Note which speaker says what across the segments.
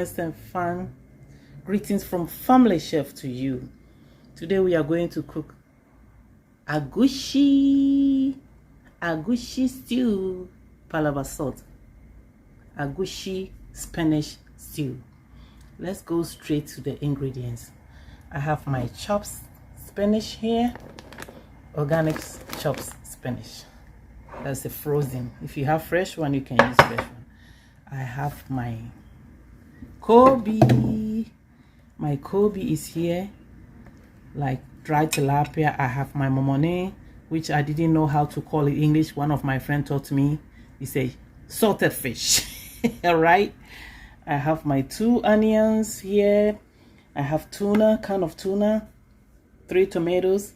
Speaker 1: best and fun greetings from Family Chef to you. Today we are going to cook agushi stew, palava salt, agushi spinach stew. Let's go straight to the ingredients. I have my chopped spinach here, organic chopped spinach. That's the frozen. If you have fresh one, you can use fresh one. I have my Kobe. My Kobe is here, like dried tilapia. I have my momone, which I didn't know how to call it in English. One of my friends taught me. He said salted fish. All right. I have my 2 onions here. I have tuna, can of tuna, 3 tomatoes,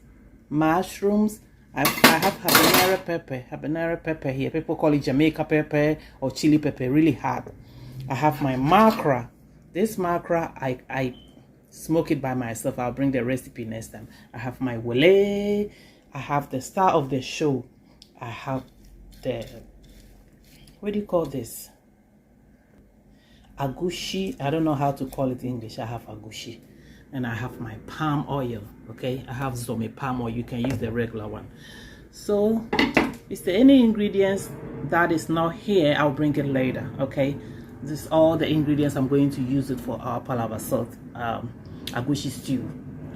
Speaker 1: mushrooms. I have habanero pepper here. People call it Jamaica pepper or chili pepper, really hard. I have my macra. This macra, I smoke it by myself. I'll bring the recipe next time. I have my wele. I have the star of the show. I have the, what do you call this? Agushi. I don't know how to call it in English. I have agushi. And I have my palm oil. Okay, I have Zome palm oil. You can use the regular one. So is there any ingredients that is not here? I'll bring it later. Okay, this is all the ingredients I'm going to use it for our palava salt agushi stew.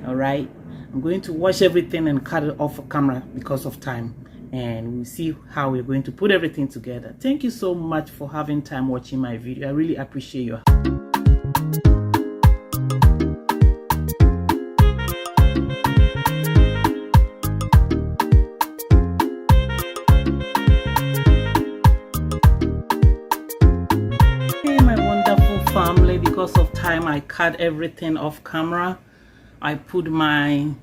Speaker 1: All right, I'm going to wash everything and cut it off camera because of time, and we'll see how we're going to put everything together. Thank you so much for having time watching my video. I really appreciate your family. Because of time, I cut everything off camera. I put my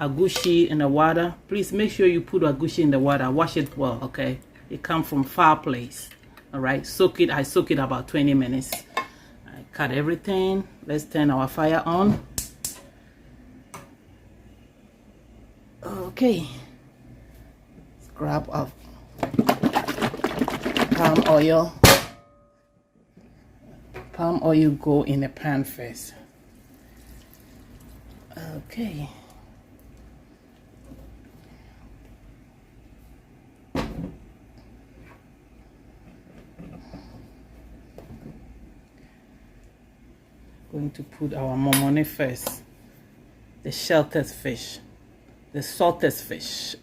Speaker 1: agushi in the water. Please make sure you put agushi in the water. Wash it well, okay? It comes from fireplace. All right, soak it. I soak it about 20 minutes. I cut everything. Let's turn our fire on. Okay, let's grab up palm oil. Palm oil go in the pan first. Okay. Going to put our momone first. The sheltered fish. The salted fish.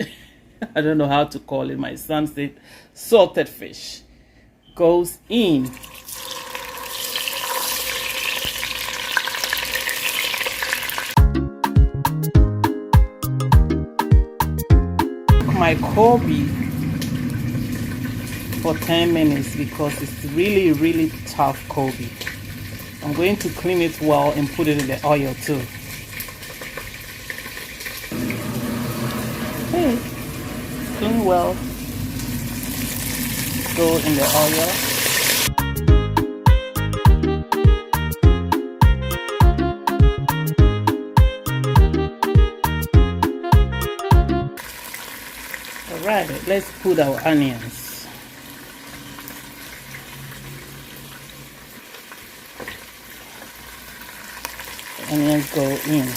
Speaker 1: I don't know how to call it. My son said salted fish goes in. My Kobe for 10 minutes because it's really tough Kobe. I'm going to clean it well and put it in the oil too. Okay, clean well, go in the oil. Right, let's put our onions. The onions go in.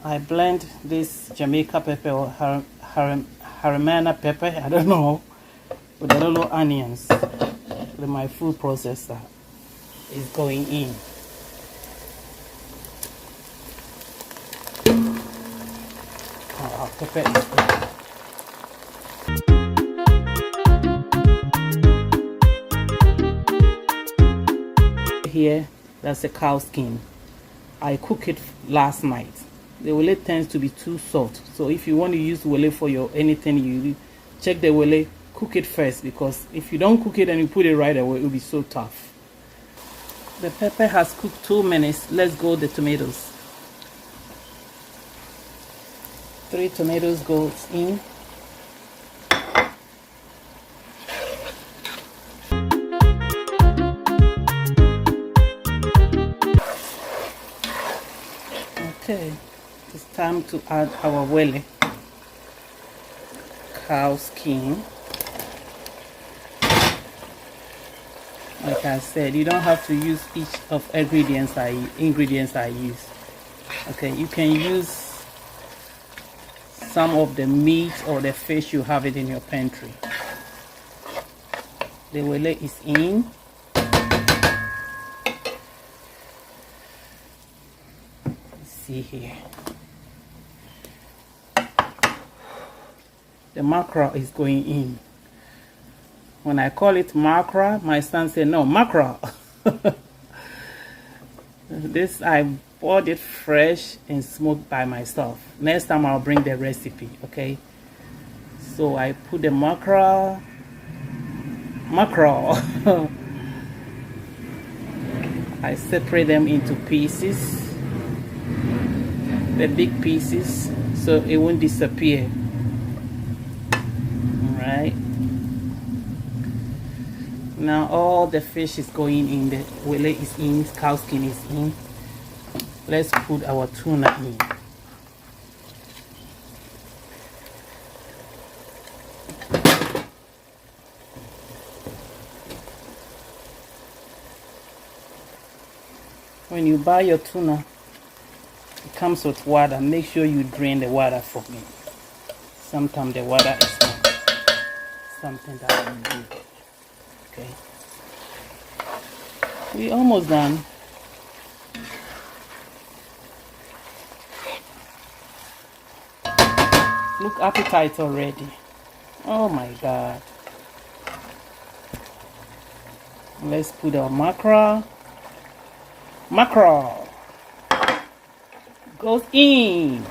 Speaker 1: I blend this Jamaica pepper or harimana pepper, I don't know, with the little onions. With my food processor is going in. Our pepper is good. Here, that's a cow skin. I cooked it last night. The wele tends to be too soft, so if you want to use wele for your anything, you check the wele, cook it first, because if you don't cook it and you put it right away, it will be so tough. The pepper has cooked 2 minutes. Let's go the tomatoes. 3 tomatoes goes in. Okay, it's time to add our wele, cow skin. Like I said, you don't have to use each of ingredients I use. Okay, you can use some of the meat or the fish you have it in your pantry. The wele is in. See here, the mackerel is going in. When I call it mackerel, my son said no, mackerel. This I bought it fresh and smoked by myself. Next time I'll bring the recipe. Okay, so I put the mackerel I separate them into pieces, the big pieces, so it won't disappear. Alright, now all the fish is going in, the wele is in, cow skin is in. Let's put our tuna in. When you buy your tuna, it comes with water. Make sure you drain the water from it. Sometimes the water is not something that you do. Okay, we almost done. Look, appetite already. Oh my God. Let's put our mackerel goes in.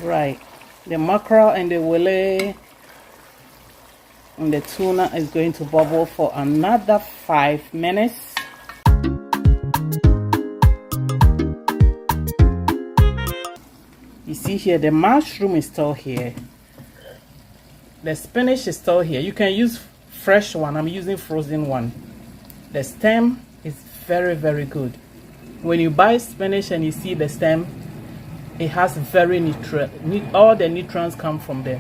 Speaker 1: Right, the mackerel and the wele and the tuna is going to bubble for another 5 minutes. You see here, the mushroom is still here, the spinach is still here. You can use fresh one, I'm using frozen one. The stem is very, very good. When you buy spinach and you see the stem, it has very all the nutrients come from the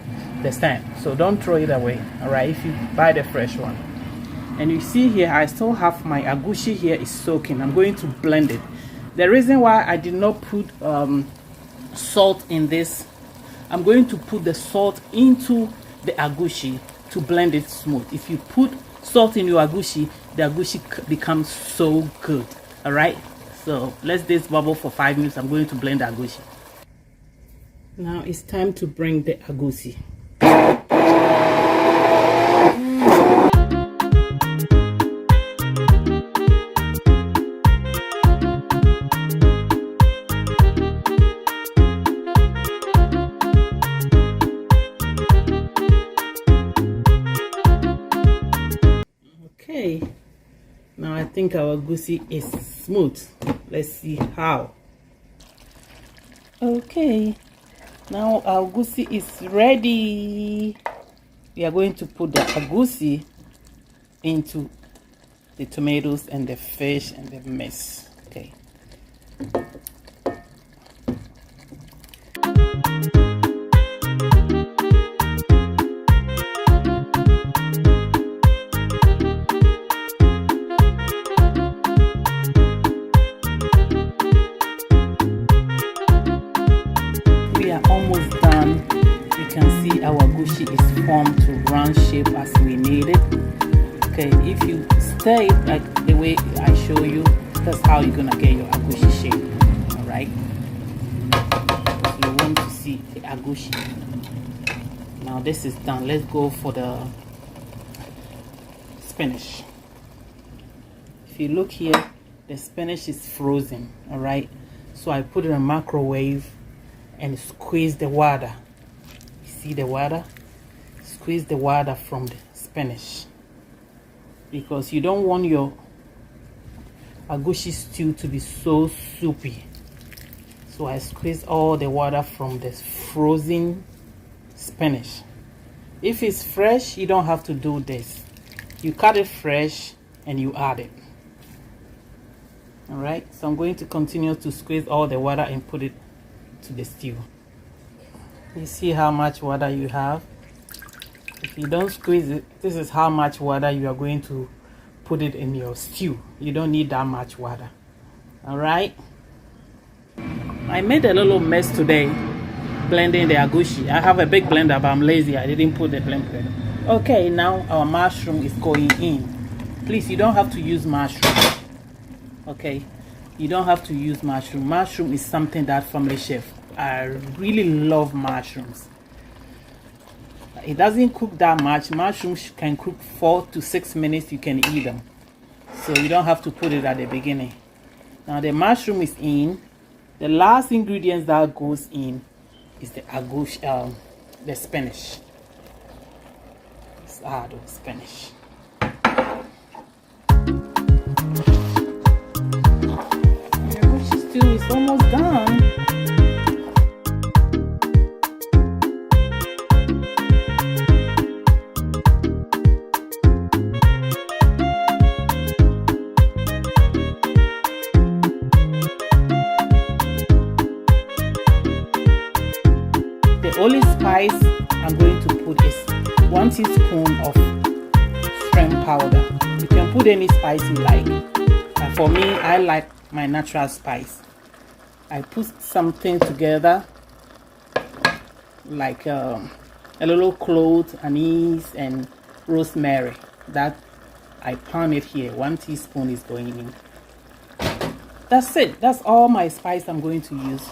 Speaker 1: stem, so don't throw it away. All right, if you buy the fresh one. And you see here, I still have my agushi here is soaking. I'm going to blend it. The reason why I did not put salt in this, I'm going to put the salt into the agushi to blend it smooth. If you put salt in your agushi, the agushi becomes so good. All right, so let this bubble for 5 minutes. I'm going to blend the agushi. Now it's time to bring the egusi. Okay, now I think our egusi is smooth. Let's see how. Okay, now our egusi is ready. We are going to put the egusi into the tomatoes and the fish and the mess. Okay. We are almost done. You can see our agushi is formed to round shape as we need it. Okay, if you stir it like the way I show you, that's how you're gonna get your agushi shape. All right, so you want to see the agushi. Now this is done. Let's go for the spinach. If you look here, the spinach is frozen. All right, so I put it in a microwave and squeeze the water. You see the water? Squeeze the water from the spinach, because you don't want your agushi stew to be so soupy. So I squeeze all the water from the frozen spinach. If it's fresh, you don't have to do this. You cut it fresh and you add it. All right, so I'm going to continue to squeeze all the water and put it to the stew. You see how much water you have? If you don't squeeze it, this is how much water you are going to put it in your stew. You don't need that much water. All right, I made a little mess today blending the agushi. I have a big blender, but I'm lazy. I didn't put the blender. Okay, now our mushroom is going in. Please, you don't have to use mushroom. Okay, you don't have to use mushroom. Mushroom is something that family chef, I really love mushrooms. It doesn't cook that much. Mushrooms can cook 4 to 6 minutes. You can eat them, so you don't have to put it at the beginning. Now the mushroom is in. The last ingredient that goes in is the agushi, the spinach. Let's add the spinach. The agushi stew is almost done. The only spice I'm going to put is 1 teaspoon of shrimp powder. You can put any spice you like. And for me, I like my natural spice. I put something together like a little clove, anise, and rosemary. That I pound it here. 1 teaspoon is going in. That's it. That's all my spice I'm going to use,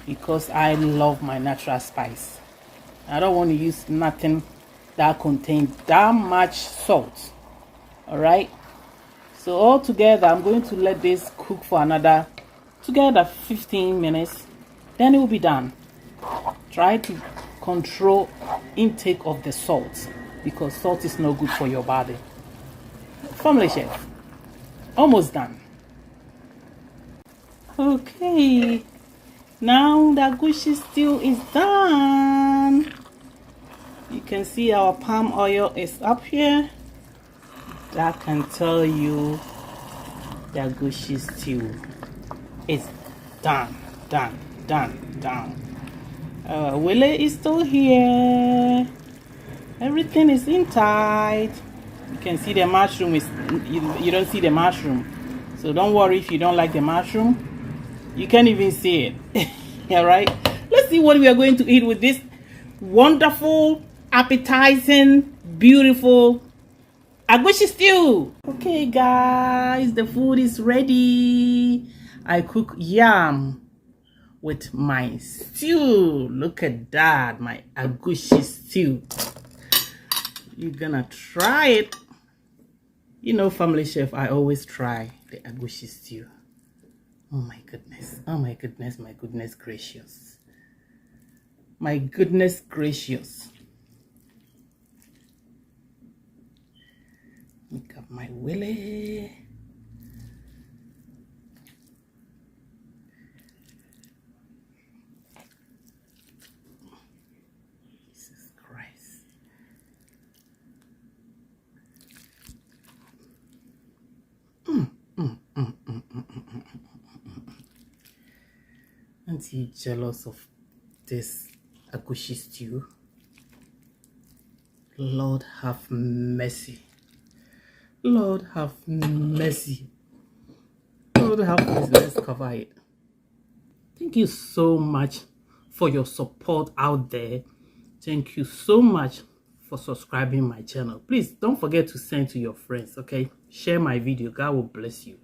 Speaker 1: because I love my natural spice. I don't want to use nothing that contains that much salt. All right, so all together I'm going to let this cook for another 15 minutes, then it will be done. Try to control intake of the salt, because salt is not good for your body. Family chef, almost done. Okay, now the agushi stew is done. You can see our palm oil is up here. That can tell you the agushi stew is done. Willie is still here. Everything is in tight. You can see the mushroom is, you don't see the mushroom. So don't worry if you don't like the mushroom. You can't even see it. All right, let's see what we are going to eat with this wonderful, appetizing, beautiful agushi stew. Okay guys, the food is ready. I cook yam with my stew. Look at that, my agushi stew. You're gonna try it. You know, family chef, I always try the agushi stew. Oh my goodness, oh my goodness, my goodness gracious. My goodness gracious. Look at my Willie. Jesus Christ. Aren't you jealous of this agushi stew? Lord have mercy. Lord have mercy. Lord have mercy. Let's cover it. Thank you so much for your support out there. Thank you so much for subscribing my channel. Please don't forget to send to your friends, okay? Share my video. God will bless you.